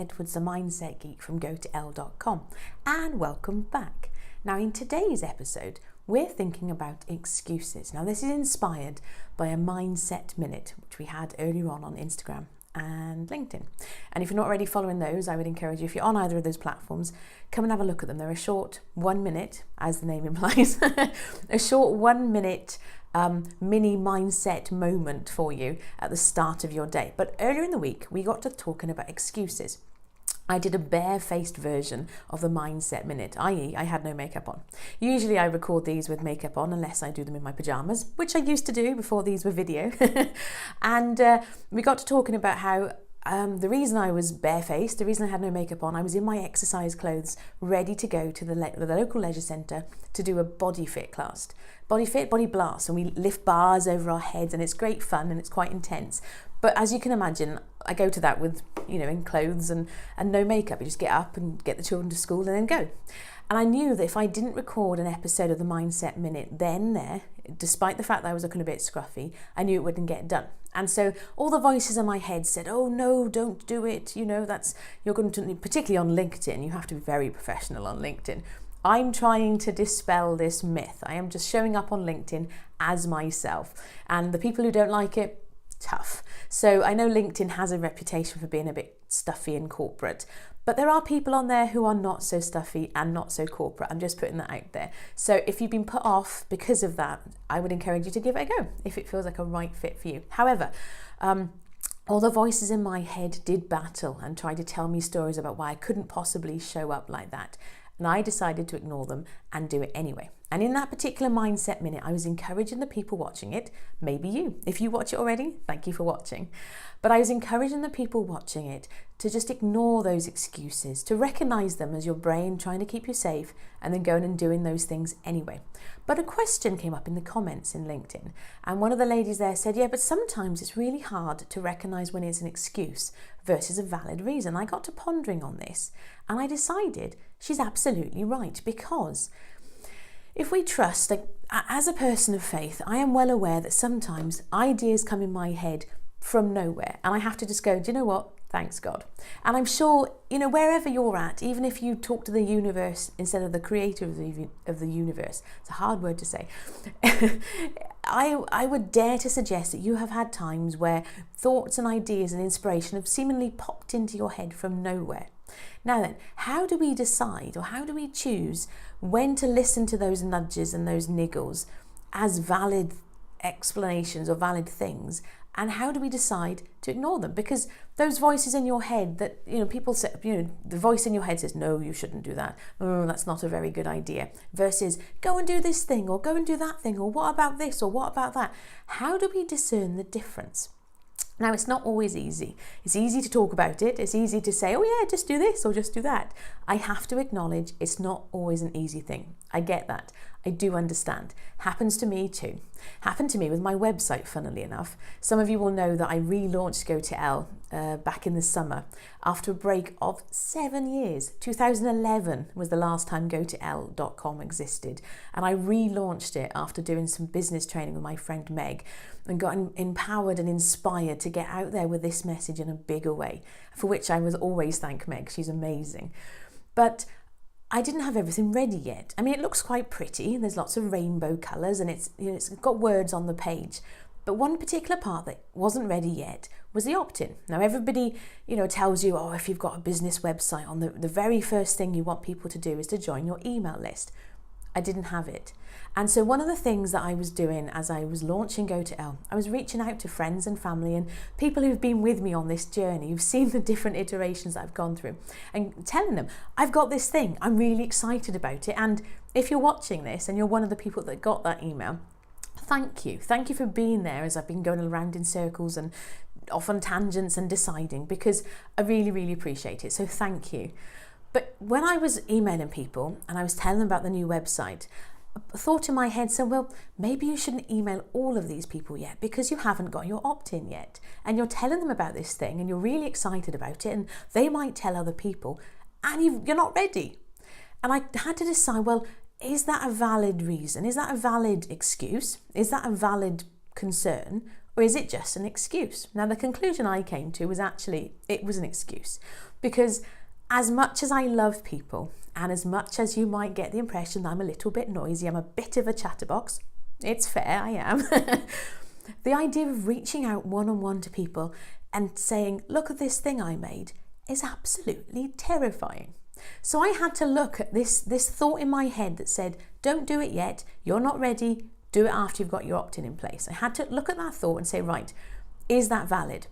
Edwards, the Mindset Geek from GoToL.com, and welcome back. Now, in today's episode, we're thinking about excuses. Now, this is inspired by a Mindset Minute, which we had earlier on Instagram and LinkedIn. And if you're not already following those, I would encourage you, if you're on either of those platforms, come and have a look at them. They're a short 1 minute, as the name implies, a short 1 minute mini mindset moment for you at the start of your day. But earlier in the week, we got to talking about excuses. I did a bare-faced version of the Mindset Minute, i.e. I had no makeup on. Usually I record these with makeup on unless I do them in my pyjamas, which I used to do before these were video. And we got to talking about how the reason I was barefaced, the reason I had no makeup on, I was in my exercise clothes, ready to go to the local leisure centre to do a body fit class. Body blast, and we lift bars over our heads, and it's great fun and it's quite intense. But as you can imagine, I go to that with, in clothes and no makeup. You just get up and get the children to school and then go. And I knew that if I didn't record an episode of the Mindset Minute there, despite the fact that I was looking a bit scruffy, I knew it wouldn't get done. And so all the voices in my head said, oh no, don't do it. You're going to, particularly on LinkedIn, you have to be very professional on LinkedIn. I'm trying to dispel this myth. I am just showing up on LinkedIn as myself. And the people who don't like it, tough. So I know LinkedIn has a reputation for being a bit stuffy and corporate, but there are people on there who are not so stuffy and not so corporate. I'm just putting that out there. So if you've been put off because of that, I would encourage you to give it a go if it feels like a right fit for you. However, all the voices in my head did battle and try to tell me stories about why I couldn't possibly show up like that. And I decided to ignore them and do it anyway. And in that particular Mindset Minute, I was encouraging the people watching it, maybe you. If you watch it already, thank you for watching. But I was encouraging the people watching it to just ignore those excuses, to recognize them as your brain trying to keep you safe and then going and doing those things anyway. But a question came up in the comments in LinkedIn, and one of the ladies there said, yeah, but sometimes it's really hard to recognize when it's an excuse versus a valid reason. I got to pondering on this and I decided she's absolutely right, because if we trust, as a person of faith, I am well aware that sometimes ideas come in my head from nowhere and I have to just go, do you know what? Thanks God. And I'm sure, wherever you're at, even if you talk to the universe instead of the creator of the universe, it's a hard word to say, I would dare to suggest that you have had times where thoughts and ideas and inspiration have seemingly popped into your head from nowhere. Now then, how do we decide, or how do we choose when to listen to those nudges and those niggles as valid explanations or valid things, and how do we decide to ignore them? Because those voices in your head that, people say, the voice in your head says, no, you shouldn't do that. Oh, that's not a very good idea. Versus, go and do this thing, or go and do that thing, or what about this, or what about that? How do we discern the difference? Now, it's not always easy. It's easy to talk about it. It's easy to say, oh yeah, just do this or just do that. I have to acknowledge it's not always an easy thing. I get that. I do understand. Happens to me too. Happened to me with my website, funnily enough. Some of you will know that I relaunched GoToL back in the summer after a break of 7 years. 2011 was the last time GoToL.com existed. And I relaunched it after doing some business training with my friend Meg and got empowered and inspired to get out there with this message in a bigger way, for which I will always thank Meg. She's amazing. But I didn't have everything ready yet. I mean, it looks quite pretty. There's lots of rainbow colours and it's got words on the page. But one particular part that wasn't ready yet was the opt-in. Now, everybody, tells you, if you've got a business website, on the very first thing you want people to do is to join your email list. I didn't have it. And so one of the things that I was doing as I was launching GoToL, I was reaching out to friends and family and people who've been with me on this journey, who've seen the different iterations that I've gone through, and telling them, I've got this thing, I'm really excited about it. And if you're watching this and you're one of the people that got that email, thank you. Thank you for being there as I've been going around in circles and off on tangents and deciding, because I really, really appreciate it. So thank you. But when I was emailing people and I was telling them about the new website, a thought in my head said, well, maybe you shouldn't email all of these people yet because you haven't got your opt-in yet. And you're telling them about this thing and you're really excited about it and they might tell other people and you're not ready. And I had to decide, well, is that a valid reason? Is that a valid excuse? Is that a valid concern? Or is it just an excuse? Now, the conclusion I came to was actually it was an excuse. Because as much as I love people, and as much as you might get the impression that I'm a little bit noisy, I'm a bit of a chatterbox, it's fair, I am. The idea of reaching out one-on-one to people and saying, look at this thing I made, is absolutely terrifying. So I had to look at this thought in my head that said, don't do it yet, you're not ready, do it after you've got your opt-in in place. I had to look at that thought and say, right, is that valid?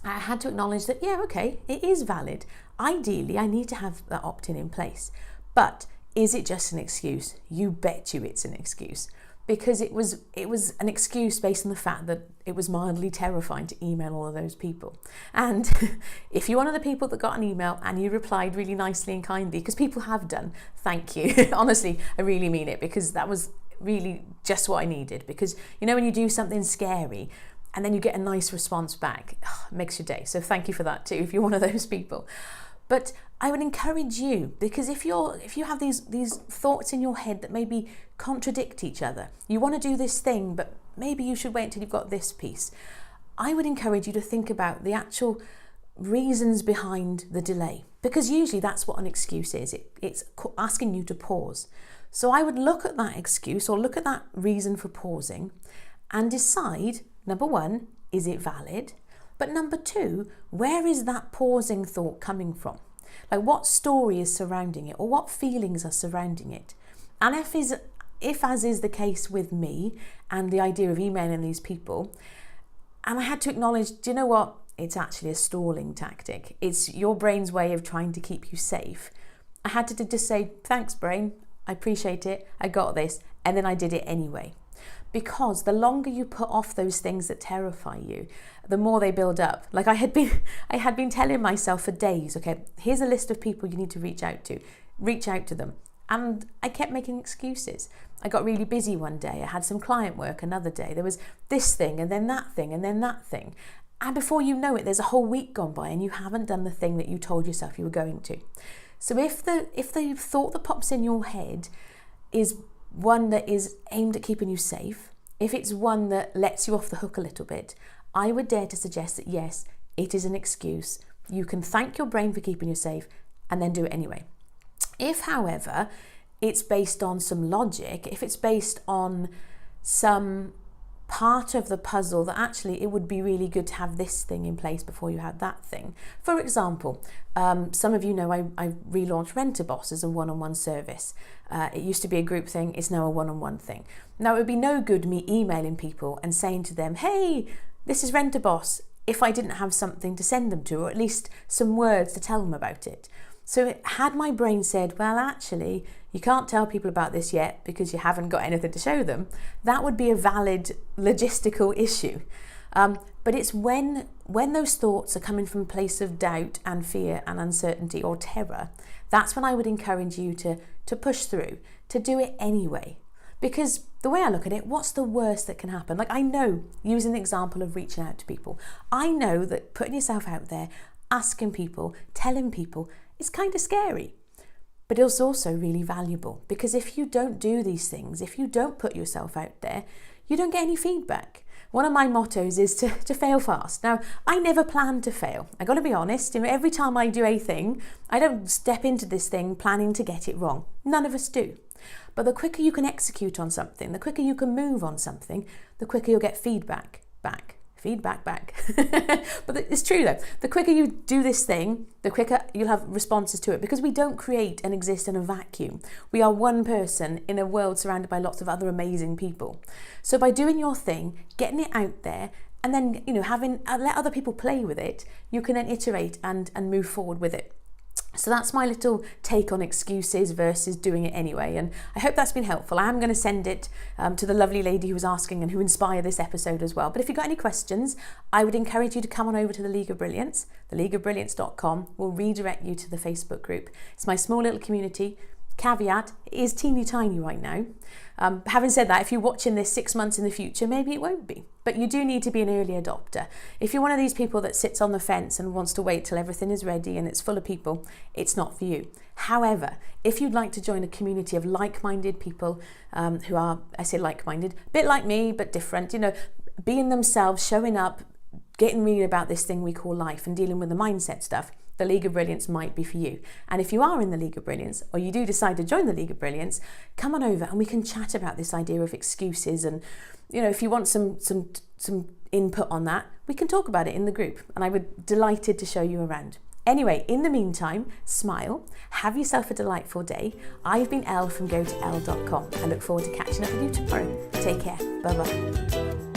I had to acknowledge that, yeah, okay, it is valid. Ideally, I need to have that opt-in in place. But is it just an excuse? You bet you it's an excuse. Because it was an excuse based on the fact that it was mildly terrifying to email all of those people. And if you're one of the people that got an email and you replied really nicely and kindly, because people have done, thank you. Honestly, I really mean it, because that was really just what I needed. Because, you know, when you do something scary and then you get a nice response back, it makes your day. So thank you for that too, if you're one of those people. But I would encourage you, because if you have these thoughts in your head that maybe contradict each other, you want to do this thing, but maybe you should wait until you've got this piece. I would encourage you to think about the actual reasons behind the delay, because usually that's what an excuse is. It's asking you to pause. So I would look at that excuse or look at that reason for pausing and decide, number one, is it valid? But number two, where is that pausing thought coming from? Like, what story is surrounding it, or what feelings are surrounding it? And if as is the case with me and the idea of emailing these people, and I had to acknowledge, do you know what? It's actually a stalling tactic. It's your brain's way of trying to keep you safe. I had to just say, thanks, brain. I appreciate it. I got this. And then I did it anyway. Because the longer you put off those things that terrify you, the more they build up. Like I had been telling myself for days, okay, here's a list of people you need to reach out to. Reach out to them. And I kept making excuses. I got really busy one day. I had some client work another day. There was this thing and then that thing and then that thing. And before you know it, there's a whole week gone by and you haven't done the thing that you told yourself you were going to. So if the thought that pops in your head is one that is aimed at keeping you safe, if it's one that lets you off the hook a little bit, I would dare to suggest that yes, it is an excuse. You can thank your brain for keeping you safe and then do it anyway. If, however, it's based on some logic, if it's based on some part of the puzzle that actually it would be really good to have this thing in place before you had that thing. For example, some of you know I relaunched Rent a Boss as a one-on-one service. It used to be a group thing, it's now a one-on-one thing. Now it would be no good me emailing people and saying to them, hey, this is Rent a Boss, if I didn't have something to send them to, or at least some words to tell them about it. So had my brain said, well, actually, you can't tell people about this yet because you haven't got anything to show them, that would be a valid logistical issue. But it's when those thoughts are coming from a place of doubt and fear and uncertainty or terror, that's when I would encourage you to push through, to do it anyway. Because the way I look at it, what's the worst that can happen? Like, I know, using the example of reaching out to people, I know that putting yourself out there, asking people, telling people, it's kind of scary, but it's also really valuable, because if you don't do these things, if you don't put yourself out there, you don't get any feedback. One of my mottos is to fail fast. Now, I never plan to fail. I got to be honest, every time I do a thing, I don't step into this thing planning to get it wrong. None of us do. But the quicker you can execute on something, the quicker you can move on something, the quicker you'll get feedback back. But it's true though, the quicker you do this thing, the quicker you'll have responses to it, because we don't create and exist in a vacuum. We are one person in a world surrounded by lots of other amazing people. So by doing your thing, getting it out there, and then let other people play with it, you can then iterate and move forward with it. So that's my little take on excuses versus doing it anyway. And I hope that's been helpful. I am going to send it to the lovely lady who was asking and who inspired this episode as well. But if you've got any questions, I would encourage you to come on over to the League of Brilliance. theleagueofbrilliance.com will redirect you to the Facebook group. It's my small little community. Caveat, it is teeny tiny right now. Having said that, if you're watching this 6 months in the future, maybe it won't be. But you do need to be an early adopter. If you're one of these people that sits on the fence and wants to wait till everything is ready and it's full of people, it's not for you. However, if you'd like to join a community of like-minded people who are, I say like-minded, a bit like me, but different, being themselves, showing up, getting real about this thing we call life and dealing with the mindset stuff, the League of Brilliance might be for you. And if you are in the League of Brilliance, or you do decide to join the League of Brilliance, come on over and we can chat about this idea of excuses. And, you know, if you want some input on that, we can talk about it in the group. And I would be delighted to show you around. Anyway, in the meantime, smile, have yourself a delightful day. I've been Elle from GoToElle.com. I look forward to catching up with you tomorrow. Take care. Bye-bye.